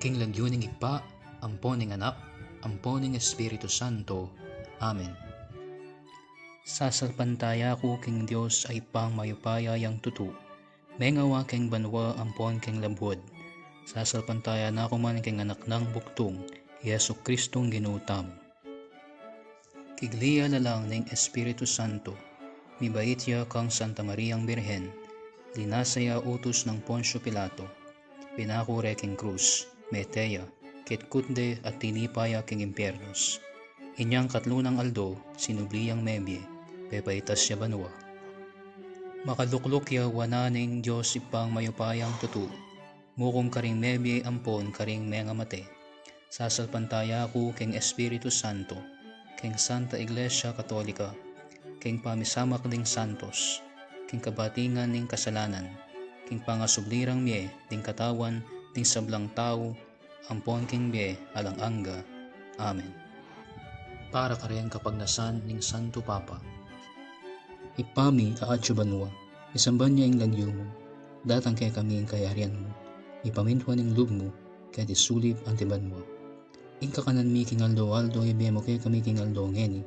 King lagyuning igpa, ampon ng anak, ampon ng Espiritu Santo. Amen. Sasalpantaya ko king Dios ay pang mayupaya yang tutu. Mengawa king banwa ampon king labhod. Sasalpantaya na ko man king anak ng buktong, Yesu Kristong ginutam. Kigliya na lang ng Espiritu Santo, mibait ya kang Santa Mariang Birhen, linasaya utos ng Poncio Pilato, pinakure king krus, meteya, kitkunde at tinipaya king impiernos. Inyang katlunang aldo, sinubliyang mebye, pepaitas siya banwa. Makalukluk ya wananing Diyos ipang mayupayang tutu, mukum karing mebye ampon karing menga mate. Sasalpantaya ko king Espiritu Santo, king Santa Iglesia Katolika, king pamisamak ding santos, king kabatingan ning kasalanan, king pangasublirang mye ding katawan ding sablang tao, ampon king mye alang angga. Amen. Para kareng kapagnasan ning Santo Papa. Ipami aatyo banwa, isamban niya ing lagyo mo, datang kay kami ing kayarian mo, ipamintwa ning lub mo, kay disulib ang tibanwa. Ing kakanan mi king aldo ibe mo kay kami king aldo ngeni,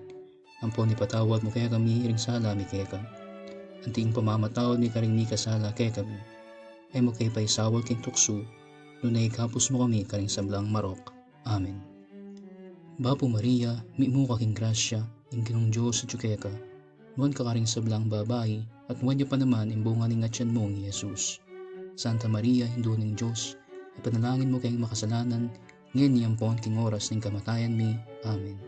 ampon ipatawad mo kay kami iring sala mi kay ka. Anting pamamatawad mi karing mi kasala kay kami, ay mo kay paisawal king tukso, nunay kapos mo kami karing sablang marok. Amen. Bapo Maria, mi mo kaking grasya, ing Ginong Diyos at ka, nuwan ka karing sablang babae, at nuwan niya pa naman imbunga ning atyan mong Jesus. Santa Maria, Hindu ning Diyos, ipanalangin mo kayong makasalanan, ngayon niyampon king oras ning kamatayan mi. Amen.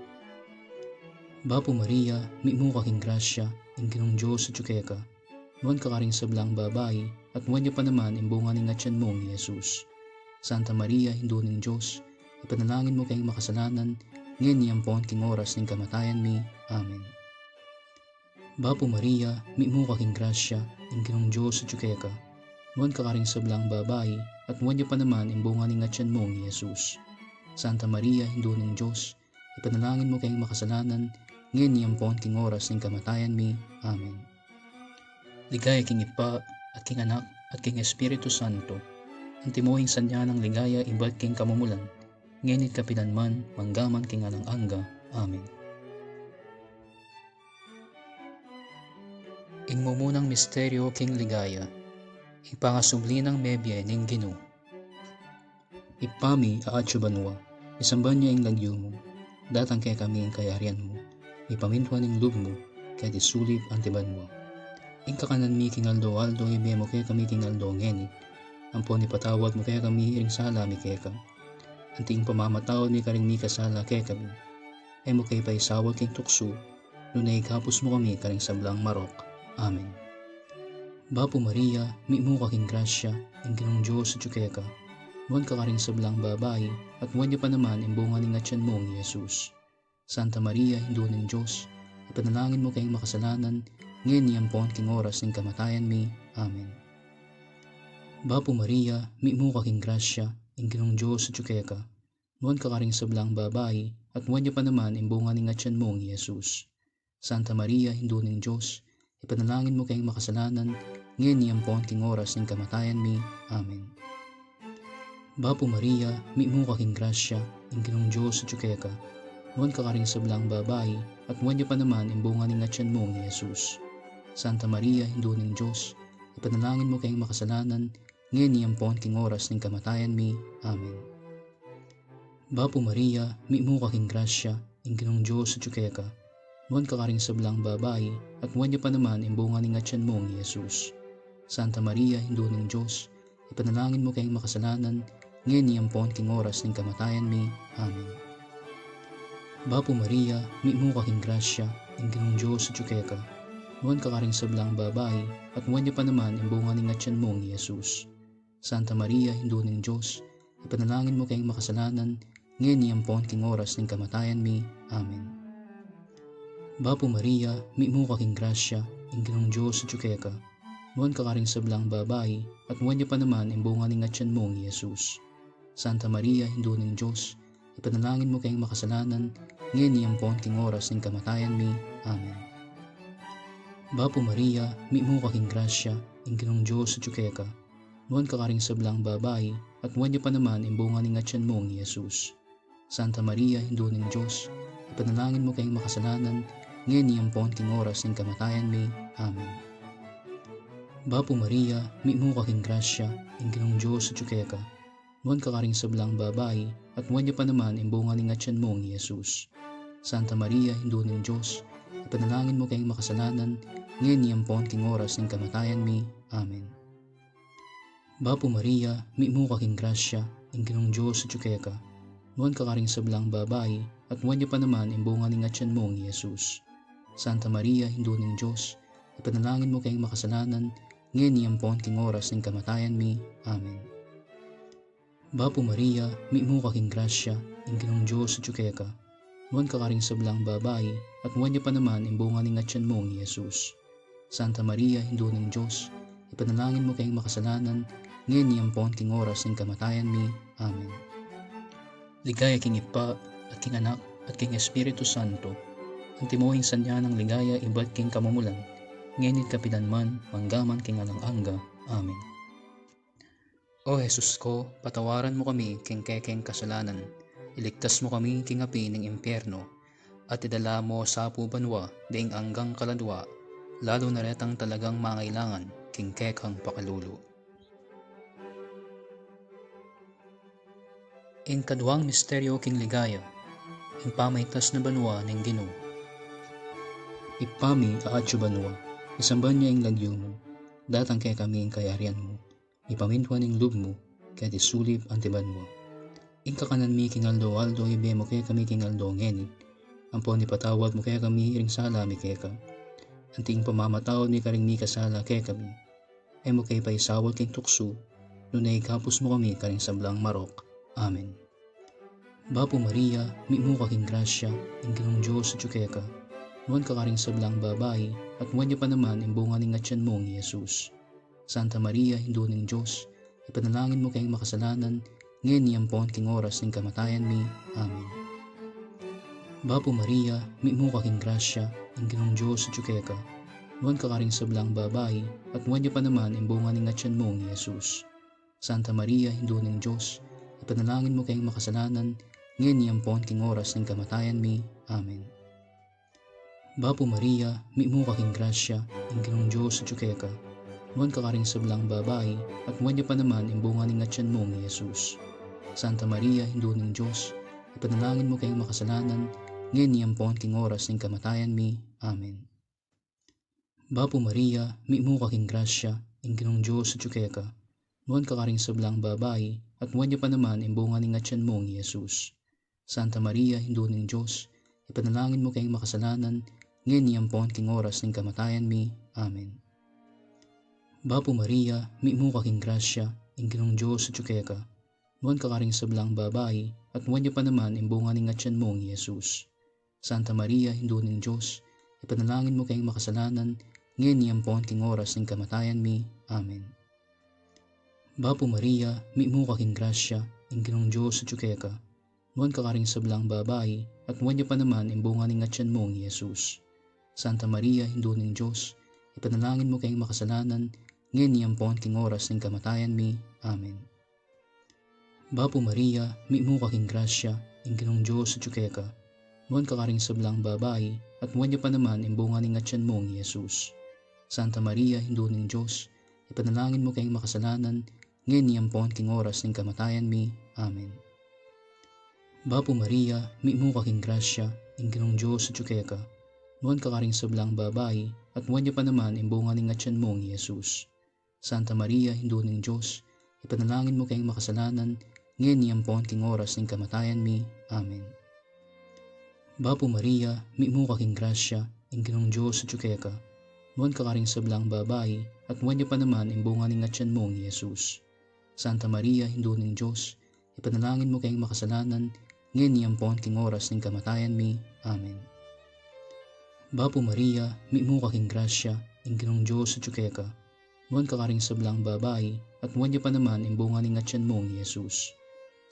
Bapo Maria, mi mo kaking grasya, ing Ginong Diyos at ka, nuwan ka karing sablang babae, at nuwan niya pa naman imbunga ning atyan mong Jesus. Santa Maria, Hindu ning Diyos, ipanalangin mo kayong makasalanan, ngayon niyampon king oras ning kamatayan mi. Amen. Bapo Maria, mi mo kaking grasya, ing Ginong Diyos at ka, nuwan ka karing sablang babae, at nuwan niya pa naman imbunga ning atyan mong Jesus. Santa Maria, Hindu ning Diyos, ipanalangin mo kayong makasalanan, ngayon niyampon king oras ning kamatayan mi. Amen. Ligaya king Ipa, at king Anak, at king Espiritu Santo, antimuhing sanya ng ligaya ibad king kamumulan, ngenit kapilanman, manggaman king alang angga. Amen. Ingmumunang misteryo king ligaya, ipangasubli ng mebye ning Ginoo. Ipami aatyo banwa, isamban niya ing lagyo mo, datang kay kami ing kayarian mo, ipamintwa ning lub mo, kay disulib ang tibanwa. Ing kakanan mi king aldo ibe mo kay kami king aldo ngeni, ampon ipatawad mo kay kami iring sala mi kay ka. Anting pamamatawad mi karing mi kasala kay kami, ay mo kay paisawal king tukso, nunay kapos mo kami karing sablang marok. Amen. Bapo Maria, mi mo kaking grasya, ing Ginong Diyos at ka, nuwan ka karing sablang babae, at nuwan niya pa naman imbunga ning atyan mong Jesus. Santa Maria, Hindu ning Diyos, ipanalangin mo kayong makasalanan, ngayon niyampon king oras ning kamatayan mi. Amen. Bapo Maria, mi mo kaking grasya, ing Ginong Diyos at ka, nuwan ka karing sablang babae, at nuwan niya pa naman imbunga ning atyan mong Jesus. Santa Maria, Hindu ning Diyos, ipanalangin mo kayong makasalanan, ngayon niyampon king oras ning kamatayan mi. Amen. Bapo Maria, mi mo kaking grasya, ing Ginong Diyos at ka, nuwan ka karing sablang babae, at nuwan niya pa naman imbunga ning atyan mong Jesus. Santa Maria, Hindu ning Diyos, ipanalangin mo kayong makasalanan, ngayon niyampon king oras ning kamatayan mi. Amen. Bapo Maria, mi mo kaking grasya, ing Ginong Diyos at ka, nuwan ka karing sablang babae, at nuwan niya pa naman imbunga ning atyan mong Jesus. Santa Maria, Hindu ning Diyos, ipanalangin mo kayong makasalanan, ngayon niyampon king oras ning kamatayan mi. Amen. Bapo Maria, mi mo kaking grasya, ing Ginong Diyos at ka, nuwan ka karing sablang babae, at nuwan niya pa naman imbunga ning atyan mong Jesus. Santa Maria, Hindu ning Diyos, ipanalangin mo kayong makasalanan, ngayon niyampon king oras ning kamatayan mi. Amen. Bapo Maria, mi mo kaking grasya, ing Ginong Diyos at ka, nuwan ka karing sablang babae, at nuwan niya pa naman imbunga ning atyan mong Jesus. Santa Maria, Hindu ning Diyos, ipanalangin mo kayong makasalanan, ngayon niyampon king oras ning kamatayan mi. Amen. Bapo Maria, mi mo kaking grasya, ing Ginong Diyos at ka, nuwan ka karing sablang babae, at buwan niya pa naman imbunga ng tiyan mong Jesus. Santa Maria, Hindu ng Diyos, ipanalangin mo kayong makasalanan, ngayon niyampon king oras ng kamatayan mi. Amen. Bapo Maria, mi mo kaking grasya, ang Ginong Diyos at yuke ka, nuwan kakaring sablang babae, at nuwan niya pa naman imbunga ng tiyan mong Jesus. Santa Maria, Hindu ng Diyos, ipanalangin mo kayong makasalanan, ngayon niyampon king oras ng kamatayan mi. Amen. Bapo Maria, mi mo kaking grasya, ang Ginong Diyos at yuke ka, nuwan kakaring sablang babae, at nuwan niya pa naman imbunga ng tiyan mong Jesus. Santa Maria, Hindu ng Diyos, ipanalangin mo kayong makasalanan, ngayon niyampon king oras ng kamatayan mi. Amen. Bapo Maria, mi mo kaking grasya, ang Ginong Diyos at yuke ka, nuwan kakaring sablang babae, at nuwan niya pa naman imbunga ng tiyan mong Jesus. Santa Maria, Hindu ng Diyos, ipanalangin mo kayong makasalanan, ngayon niyampon king oras ng kamatayan mi. Amen. Ligaya king Ipa, at king Anak, at king Espiritu Santo, ang timuhing sanya ng ligaya iba't king kamumulan, ngayon kapilanman, manggaman king alang-angga. Amen. O Jesus ko, patawaran mo kami king kekeng kasalanan, iligtas mo kami king api ng impyerno, at idala mo sa pubanwa, daing anggang kaladwa, lalo na retang talagang mangailangan, king kekang pakalulu. In kaduang misteryo king ligaya, in pamaitas na banwa ng Ginoo. Ipami aatyo banwa, isamban niya ang lagyo mo, datang kay kami ang kayarian mo, ipamintwan ang lub mo, kaya disulip ang tiban mo. In kakanan mi king aldo ibe mo kaya kami king aldo ngeni, ampon ipatawad mo kaya kami iring sala mi kaya ka, anting pamamatawad mi karing mi kasala kaya kami, ay mo kay paisawal king tukso, nunay kapos mo kami karing sablang marok. Amen. Bapo Maria, mi mo kaking grasya, ang Ginong Diyos at yuke ka, nuwan kakaring sablang babae, at nuwan niya pa naman imbunga ng tiyan mong Jesus. Santa Maria, Hindu ng Diyos, ipanalangin mo kayong makasalanan, ngayon niyampon king oras ng kamatayan mi. Amen. Bapo Maria, mi mo kaking grasya, ang Ginong Diyos at yuke ka, nuwan kakaring sablang babae, at nuwan niya pa naman imbunga ng tiyan mong Jesus. Santa Maria, Hindu ng Diyos, ipanalangin mo kayong makasalanan, ngayon niyampon king oras ng kamatayan mi. Amen. Bapo Maria, mi mo kaking grasya, ang Ginong Diyos at yuke ka, nuwan kakaring sablang babae, at nuwan niya pa naman imbunga ng tiyan mong Jesus. Santa Maria, Hindu ng Diyos, ipanalangin mo kayong makasalanan, ngayon niyampon king oras ng kamatayan mi. Amen. Bapo Maria, mi mo kaking grasya, ang Ginong Diyos at yuke ka, nuwan kakaring sablang babae, at nuwan niya pa naman imbunga ng tiyan mong Jesus. Santa Maria, Hindu ng Diyos, ipanalangin mo kayong makasalanan, ngayon niyampon king oras ng kamatayan mi. Amen. Bapo Maria, mi mo kaking grasya, ang Ginong Diyos at yuke ka, nuwan kakaring sablang babae, at nuwan niya pa naman imbunga ng tiyan mong Jesus. Santa Maria, Hindu ng Diyos, ipanalangin mo kayong makasalanan, ngayon niyampon king oras ng kamatayan mi. Amen. Bapo Maria, mi mo kaking grasya, ang Ginong Diyos at yuke ka, nuwan kakaring sablang babae, at nuwan niya pa naman imbunga ng tiyan mong Jesus. Santa Maria, Hindu ng Diyos, ipanalangin mo kayong makasalanan, ngayon niyampon king oras ng kamatayan mi. Amen. Bapo Maria, mi mo kaking grasya, ang Ginong Diyos at yuke ka, nuwan kakaring sablang babae, at nuwan niya pa naman imbunga ng tiyan mong Jesus. Santa Maria, Hindu ng Diyos, ipanalangin mo kayong makasalanan, ngayon niyampon king oras ng kamatayan mi. Amen. Bapo Maria, mi mo kaking grasya, ang Ginong Diyos at yuke ka, nuwan kakaring sablang babae, at nuwan niya pa naman imbunga ng tiyan mong Jesus. Santa Maria, Hindu ng Diyos, ipanalangin mo kayong makasalanan, ngayon niyampon king oras ng kamatayan mi. Amen. Bapo Maria, mi mo kaking grasya, ang Ginong Diyos at yuke ka, nuwan kakaring sablang babae, at nuwan niya pa naman imbunga ng tiyan mong Jesus. Santa Maria, Hindu ng Diyos, ipanalangin mo kayong makasalanan, ngayon niyampon king oras ng kamatayan mi. Amen. Bapo Maria, mi mo kaking grasya, ang Ginong Diyos at yuke ka, nuwan kakaring sablang babae, at nuwan niya pa naman imbunga ng tiyan mong Jesus.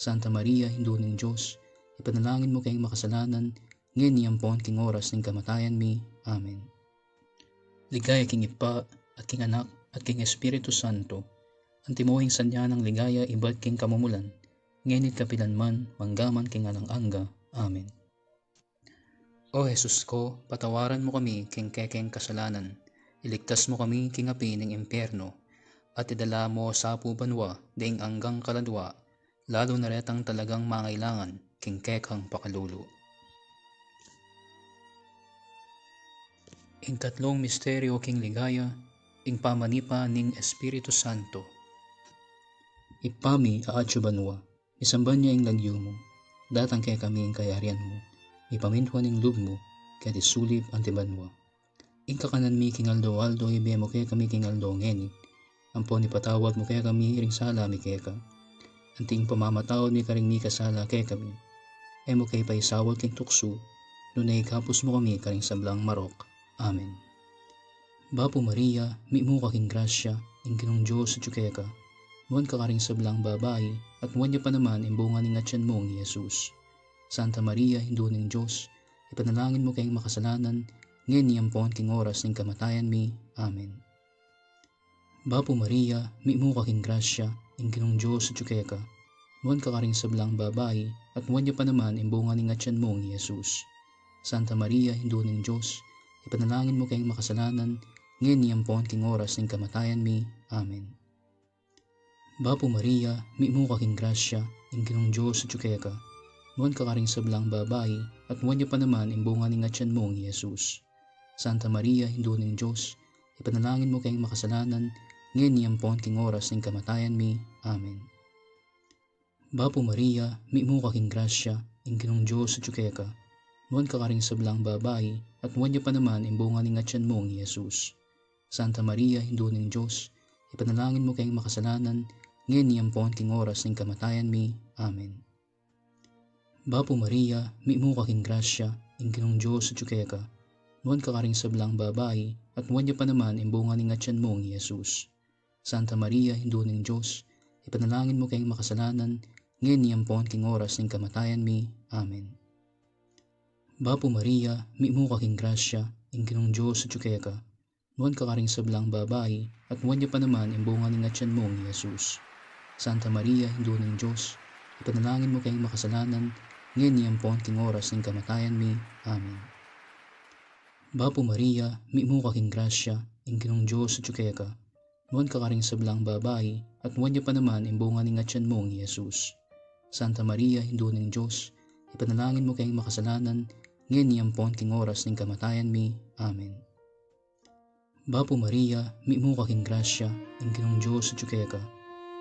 Santa Maria, Hindu ng Diyos, ipanalangin mo kayong makasalanan, ngayon niyampon king oras ng kamatayan mi. Amen. Ligaya king Ipa, at king Anak, at king Espiritu Santo, ang timuhing sanya ng ligaya ibad king kamumulan, ngenit kapilanman, manggaman king alang-angga. Amen. O Jesus ko, patawaran mo kami king kekeng kasalanan, iligtas mo kami king api ng impyerno, at idala mo sa pubanwa, daing anggang kaladwa, lalo na retang talagang mangailangan, king kekhang pakalulu. Ing katlong misteryo king ligaya, ing pamanipa ning Espiritu Santo. Ipami aatsubanwa, isamban niya ing lagyo mo, datang kay kami ing kayarian mo, ipamintuan ing lub mo, kaya disulib antibanwa. Ing kakanan mi king aldo ibe mo kaya kami king aldo ngenit, ampon ipatawad mo kaya kami iring sala mi kaya ka, anting pamamatawad mi karing mi kasala kaya kami, ay mo kay paisawad king tukso, nunay kapos mo kami karing sablang marok. Amen. Bapo Maria, mi mo kaking grasya, ing Ginong Diyos at kaya ka, muwan ka karing sablang babae, at muwan niya pa naman imbunga ning atyan mong Jesus. Santa Maria, Hindu ning Diyos, ipanalangin mo kayong makasalanan, ngayon niyampon king oras ning kamatayan mi. Amen. Bapo Maria, mi mo kaking grasya, ing Ginong Diyos at kaya ka, muwan ka karing sablang babae, at muwan niya pa naman imbunga ning atyan mong Jesus. Santa Maria, Hindu ning Diyos, ipanalangin mo kayong makasalanan, ngayon niyampon king oras ning kamatayan mi. Amen. Bapo Maria, mi mo kaking grasya, ing Ginong Diyos at kaya ka, muwan ka karing sablang babae, at muwan niya pa naman imbunga ning atyan mong Jesus. Santa Maria, Hindu ning Diyos, ipanalangin mo kayong makasalanan, ngayon niyampon king oras ning kamatayan mi. Amen. Bapo Maria, mi mo kaking grasya, ing Ginong Diyos at kaya ka, muwan ka karing sablang babae, at muwan niya pa naman imbunga ning atyan mong Jesus. Santa Maria, Hindu ning Diyos, ipanalangin mo kayong makasalanan, ngayon niyampon king oras ning kamatayan mi. Amen. Bapo Maria, mi mo kaking grasya, ing Ginong Diyos at kaya ka, muwan ka karing sablang babae, at muwan niya pa naman imbunga ning atyan mong Jesus. Santa Maria, Hindu ning Diyos, ipanalangin mo kayong makasalanan, ngayon niyampon king oras ning kamatayan mi. Amen. Bapo Maria, mi mo kaking grasya, ing Ginong Diyos at kaya ka, muwan ka karing sablang babae, at muwan niya pa naman imbunga ning atyan mong Jesus. Santa Maria, Hindu ning Diyos, ipanalangin mo kayong makasalanan, ngayon niyampon king oras ning kamatayan mi. Amen. Bapo Maria, mi mo kaking grasya, ing Ginong Diyos at kaya ka, muwan ka karing sablang babae, at muwan niya pa naman imbunga ning atyan mong Jesus. Santa Maria, Hindu ning Diyos, ipanalangin mo kayong makasalanan, ngayon niyampon king oras ning kamatayan mi. Amen. Bapo Maria, mi mo kaking grasya, ing Ginong Diyos at kaya ka,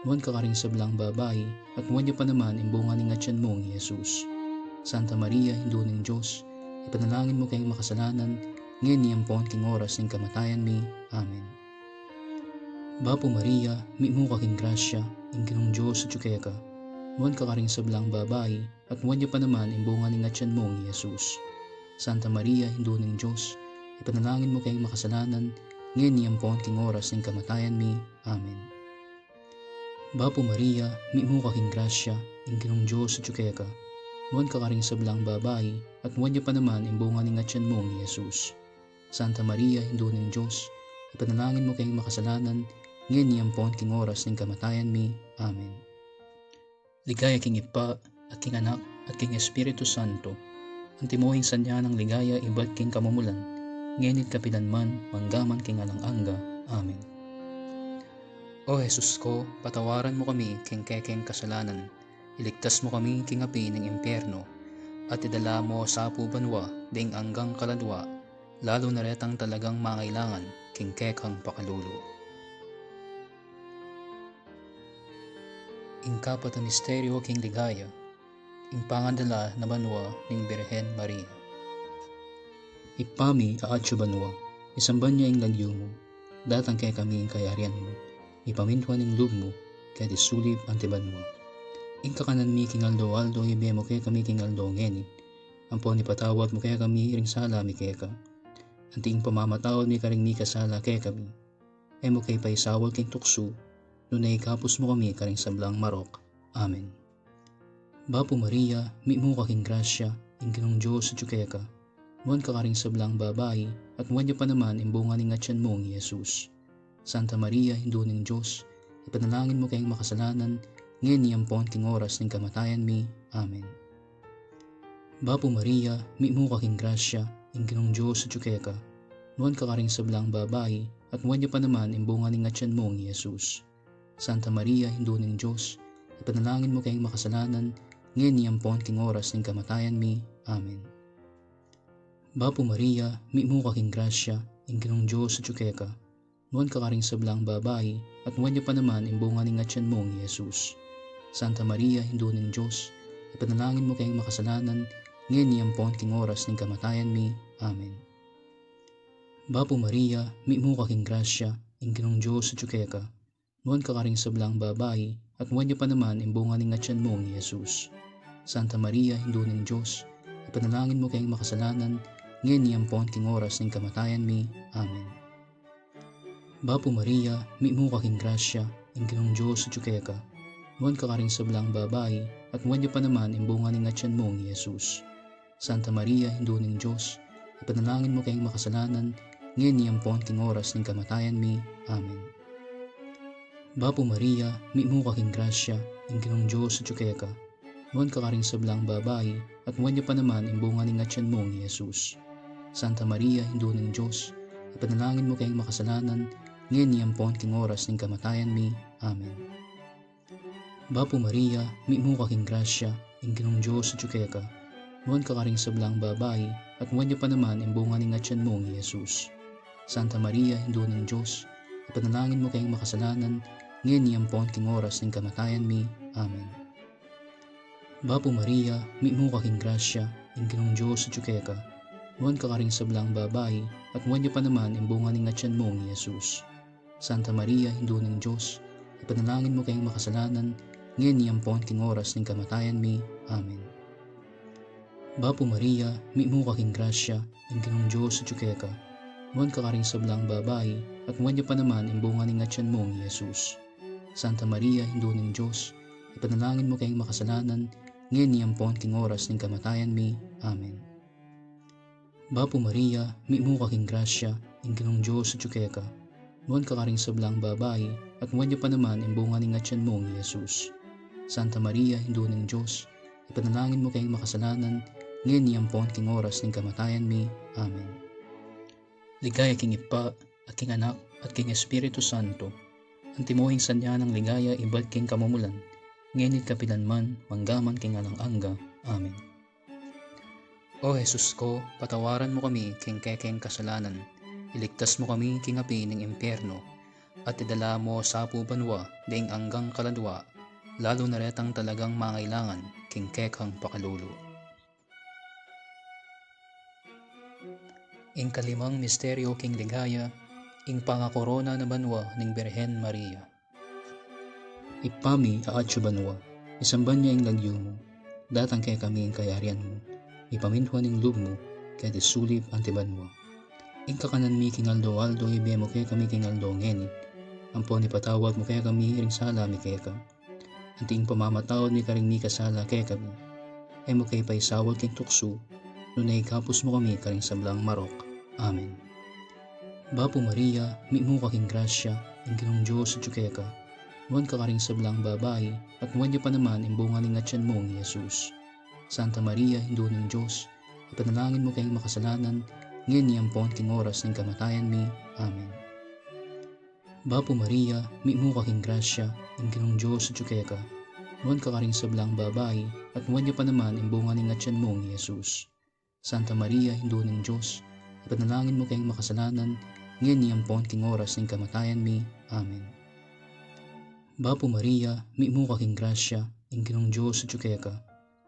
muwan ka karing sablang babae, at muwan niya pa naman imbunga ning atyan mong Jesus. Santa Maria, Hindu ning Diyos, ipanalangin mo kayong makasalanan, ngayon niyampon king oras ning kamatayan mi. Amen. Bapo Maria, mi mo kaking grasya, ing Ginong Diyos at kaya ka, muwan ka karing sablang babae, at muwan niya pa naman imbunga ning atyan mong Jesus. Santa Maria, Hindu ning Diyos, ipanalangin mo kayong makasalanan, ngayon niyampon king oras ning kamatayan mi. Amen. Bapo Maria, mi mo kaking grasya, ing Ginong Diyos at kaya ka, muwan ka karing sablang babae, at muwan niya pa naman imbunga ning atyan mong Jesus. Santa Maria, Hindu ning Diyos, ipanalangin mo kayong makasalanan, ngayon niyampon king oras ning kamatayan mi. Amen. Ligaya king Ipa, at king Anak, at king Espiritu Santo, ang timuhing sanya ng ligaya ibad king kamumulan, ngenit kapilanman, manggaman king alang-angga. Amen. O Jesus ko, patawaran mo kami king kekeng kasalanan, iligtas mo kami king api ng impyerno, at idala mo sa pubanwa, daing anggang kaladwa, lalo na retang talagang mangailangan, king kekhang pakalulu. Ing kapat na misteryo king ligaya, ing pangandala na banwa ning Birhen Maria. Ipami aatsubanwa, isamban niya ing lagyo mo, datang kay kami ing kayarian mo, ipamintuan ing lub mo, kaya disulib antibanwa. Ing kakanan mi king aldo ibe mo kaya kami king aldo ngenit, ampon ipatawad mo kaya kami iring sala mi kaya ka, anting pamamatawad mi karing mi kasala kaya kami, ay mo kay paisawal king tukso, nunay kapos mo kami karing sablang marok. Amen. Bapo Maria, mi mo kaking grasya, ing Ginong Diyos at kaya ka, muwan ka karing sablang babae, at muwan niya pa naman imbunga ning atyan mong Jesus. Santa Maria, Hindu ning Diyos, ipanalangin mo kayong makasalanan, ngayon niyampon king oras ng kamatayan mi. Amen. Bapo Maria, mi mo kaking grasya, ing Ginong Diyos sa tsukeka, nuan kakaring sablang babae, at nuan niya pa naman imbunga ning atyan mong Jesus. Santa Maria, Hindu ning Diyos, ipanalangin mo kayong makasalanan, ngayon niyampon king oras ng kamatayan mi. Amen. Bapo Maria, mi mo kaking grasya, ing Ginong Diyos sa tsukeka, nuan kakaring sablang babae, at nuan niya pa naman imbunga ning atyan mong Jesus. Santa Maria, Hindu ning Diyos, ipanalangin mo kayong makasalanan, ngayon niyampon king oras ng kamatayan mi. Amen. Bapo Maria, mi mo kaking grasya, ing Ginong Diyos sa tsukeka, nuan kakaring sablang babae, at nuan niya pa naman imbunga ning atyan mong Jesus. Santa Maria, Hindu ning Diyos, ipanalangin mo kayong makasalanan, ngayon niyampon king oras ng kamatayan mi. Amen. Bapo Maria, mi mo kaking grasya, ing Ginong Diyos sa tsukeka, nuan kakaring sablang babae, at nuan niya pa naman imbunga ning atyan mong Jesus. Santa Maria, Hindu ning Diyos, ipanalangin mo kayong makasalanan, ngayon niyampon king oras ng kamatayan mi. Amen. Bapo Maria, mi mo kaking grasya, ing Ginong Diyos sa tsukeka, nuan kakaring sablang babae, at nuan niya pa naman imbunga ning atyan mong Jesus. Santa Maria, Hindu ning Diyos, ipanalangin mo kayong makasalanan, ngayon niyampon king oras ng kamatayan mi. Amen. Bapo Maria, mi mo kaking grasya, ing Ginong Diyos sa tsukeka, nuan kakaring sablang babae, at nuan niya pa naman imbunga ning atyan mong Jesus. Santa Maria, Hindu ning Diyos, ipanalangin mo kayong makasalanan, ngayon niyampon king oras ng kamatayan mi. Amen. Bapo Maria, mi mo kaking grasya, ing Ginong Diyos sa tsukeka, nuan kakaring sablang babae, at nuan niya pa naman imbunga ning atyan mong Jesus. Santa Maria, Hindu ning Diyos, ipanalangin mo kayong makasalanan, ngayon niyampon king oras ng kamatayan mi. Amen. Bapo Maria, mi mo kaking grasya, ing Ginong Diyos sa tsukeka, nuan kakaring sablang babae, at nuan niya pa naman imbunga ning atyan mong Jesus. Santa Maria, Hindu ning Diyos, ipanalangin mo kayong makasalanan, ngayon niyampon king oras ng kamatayan mi. Amen. Bapo Maria, mi mo kaking grasya, ing Ginong Diyos sa tsukeka, nuan kakaring sablang babae, at nuan niya pa naman imbunga ning atyan mong Jesus. Santa Maria, Hindu ning Diyos, ipanalangin mo kayong makasalanan, ngayon niyampon king oras ng kamatayan mi. Amen. Ligaya king Ipa, at king Anak, at king Espiritu Santo, ang timuhing sanya ng ligaya ibad king kamumulan, ngayon kapilanman, manggaman king alang angga. Amen. O Jesus ko, patawaran mo kami king kekeng kasalanan, iligtas mo kami king api ng impyerno, at idala mo sa pubanwa, daing anggang kaladwa, lalo na retang talagang mangailangan, king kekang pakalulu. Ing kalimang misteryo king ligaya, ing pangakorona na banwa ning Birhen Maria. Ipami aatyo banwa, isamban niya ing lagyo mo, datang kay kami ing kayarian mo, ipamintuan ing lub mo, kaya disulip ang tibanwa. Ing kakanan mi king aldo ibe mo kaya kami king aldo ngenit, ampon ipatawag mo kaya kami iring sala mi kaya ka. Anting pamamatawad mi karing mi kasala kaya kami, ay mo kay paisawag king tukso, nunay kapos mo kami karing sablang marok. Amen. Bapo Maria, mi mo kaking grasya, ing Ginong Diyos sa tsukeka, nuan kakaring sablang babae, at nuan niya pa naman imbunga ning atyan mong Jesus. Santa Maria, Hindu ning Diyos, ipanalangin mo kayong makasalanan, ngayon niyampon king oras ng kamatayan mi. Amen. Bapo Maria, mi mo kaking grasya, ing Ginong Diyos sa tsukeka, nuan kakaring sablang babae, at nuan niya pa naman imbunga ning atyan mong Jesus. Santa Maria, Hindu ning Diyos, ipanalangin mo kayong makasalanan, ngayon niyampon king oras ng kamatayan mi. Amen. Bapo Maria, mi mo kaking grasya, ing Ginong Diyos sa tsukeka,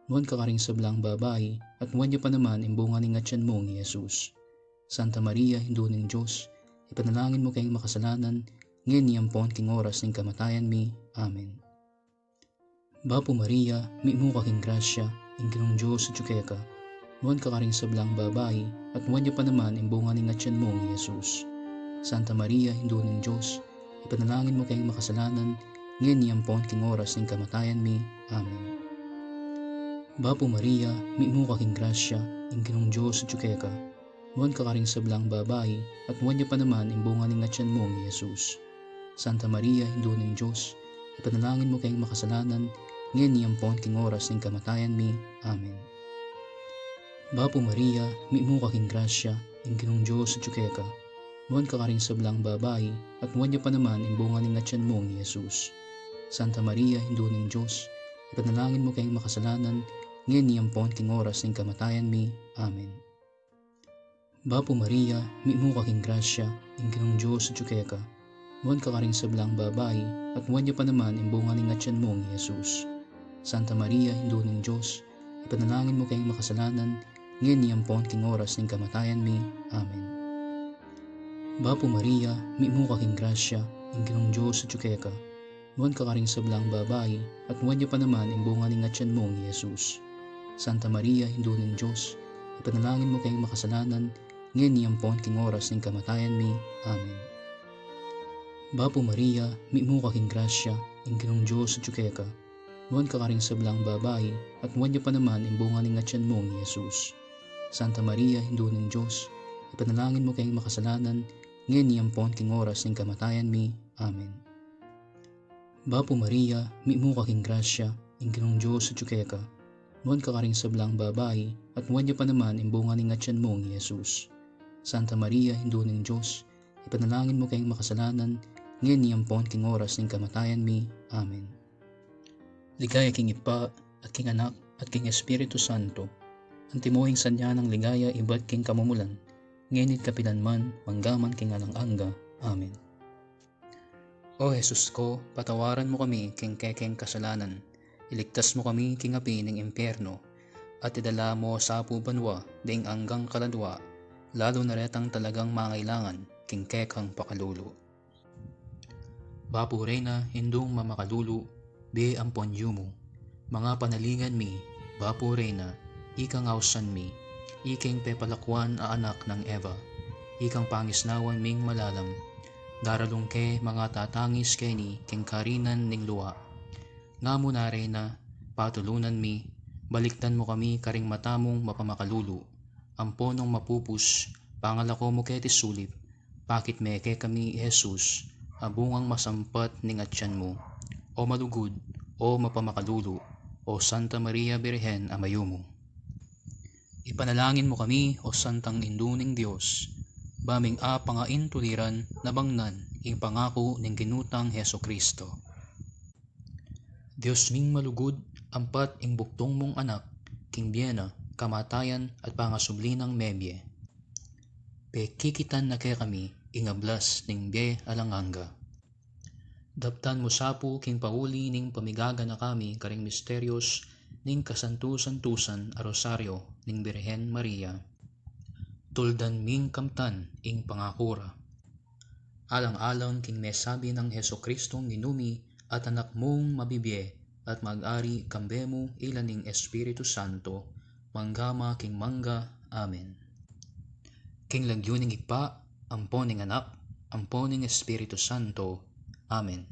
nuan kakaring sablang babae, at nuan niya pa naman imbunga ning atyan mong Jesus. Santa Maria, Hindu ning Diyos, ipanalangin mo kayong makasalanan, ngayon niyampon king oras ng kamatayan mi. Amen. Bapo Maria, mi mo kaking grasya, ing Ginong Diyos sa tsukeka, nuan kakaring sablang babae, at nuan niya pa naman imbunga ning atyan mong Jesus. Santa Maria, Hindu ning Diyos, ipanalangin mo kayong makasalanan, ngayon niyampon king oras ng kamatayan mi. Amen. Bapo Maria, mi mo kaking grasya, ing Ginong Diyos sa tsukeka, nuan kakaring sablang babae, at nuan niya pa naman imbunga ning atyan mong Jesus. Santa Maria, Indoo ng Diyos, ipanalangin mo kayong makasalanan, ngayon niyampon king oras ng kamatayan mi. Amen. Bapo Maria, miimo kaking grasya, ing Ginong Diyos at ka, nuwan ka rin sa blang babae, at nuwan niya pa naman ang bunga ng atyan mo ni Jesus. Santa Maria, Indoo ng Diyos, ipanalangin mo kayong makasalanan, ngayon niyampon king oras ng kamatayan mi. Amen. Bapo Maria, miimo kaking grasya, ing Ginong Diyos at ka, nuwan ka rin sa blang babae, at nuwan niya pa naman ang bunga ng atyan mo ni Jesus. Santa Maria, Indoo ng Diyos, ipanalangin mo kayong makasalanan, ngayon niyampon king oras ng kamatayan mi. Amen. Bapo Maria, miimo kaking grasya, ing Ginong Diyos at ka, nuwan ka rin sa blang babae, at nuwan niya pa naman ang bunga ng atyan mo ni Jesus. Santa Maria, Indoo ng Diyos, ipanalangin mo kayong makasalanan, ngayon niyampon king oras ng kamatayan mi. Amen. Bapo Maria, miimo kaking grasya, ing Ginong Diyos at ka, nuwan ka rin sa blang babae, at nuwan niya pa naman ang bunga ng atyan mo ni Jesus. Santa Maria, Indoo ng Diyos, ipanalangin mo kayong makasalanan, ngayon niyampon king oras ng kamatayan mi. Amen. Bapo Maria, miimo kaking grasya, ing Ginong Diyos at ka, nuwan ka rin sa blang babae, at nuwan niya pa naman ang bunga ng atyan mo ni Jesus. Santa Maria, Indoo ng Diyos, ipanalangin mo kayong makasalanan, ngayon niyampon king oras ng kamatayan mi. Amen. Ligaya king Ipa, at king Anak, at king Espiritu Santo, ang timuhing sanya ng ligaya iba't king kamumulan, ngenit kapilanman, manggaman king alang-angga. Amen. O Jesus ko, patawaran mo kami king kekeng kasalanan, iligtas mo kami king api ng impyerno, at idala mo sa pubanwa, daing anggang kaladwa, lalo na retang talagang mangailangan, king kekang pakalulu. Bapo Reyna, hindong mamakalulu, be ampon yumo, mga panalingan mi, Bapo Reyna, ikang ausan mi, iking pepalakwan a anak ng Eva, ikang pangisnawan ming malalam, daralong ke mga tatangis kay ni king karinan ning luwa. Nga mo na Reyna, patulunan mi, baliktan mo kami karing matamong mapamakalulu, amponong mapupus, pangalako mo keti sulip, pakit meke kami Jesus, abungang masampat ning atyan mo, o malugod, o mapamakalulu, o Santa Maria Birhen amayo mo. Ipanalangin mo kami, o Santang Indoo ng Diyos, baming pangain tuliran na bangnan, ing pangako ng ginutang Heso Kristo. Diyos ming malugod, ampat ing buktong mong anak, king biyena, kamatayan at pangasublinang mebye. Pekikitan na kaya kami, ing ablas ning biye alanganga. Daptan mo sapu king pauli ning pamigaga na kami karing misteryos ning kasantu-santusan a rosaryo ning Birhen Maria. Tuldan ming kamtan ing pangakura. Alang-alang king mesabi ng Heso Kristong ginumi at anak mong mabibye at mag-ari kambemo ilan ning Espiritu Santo, manggama king mangga. Amen. King lagyo ning Ipa, ampon ning Anak, ampon ning Espiritu Santo. Amen.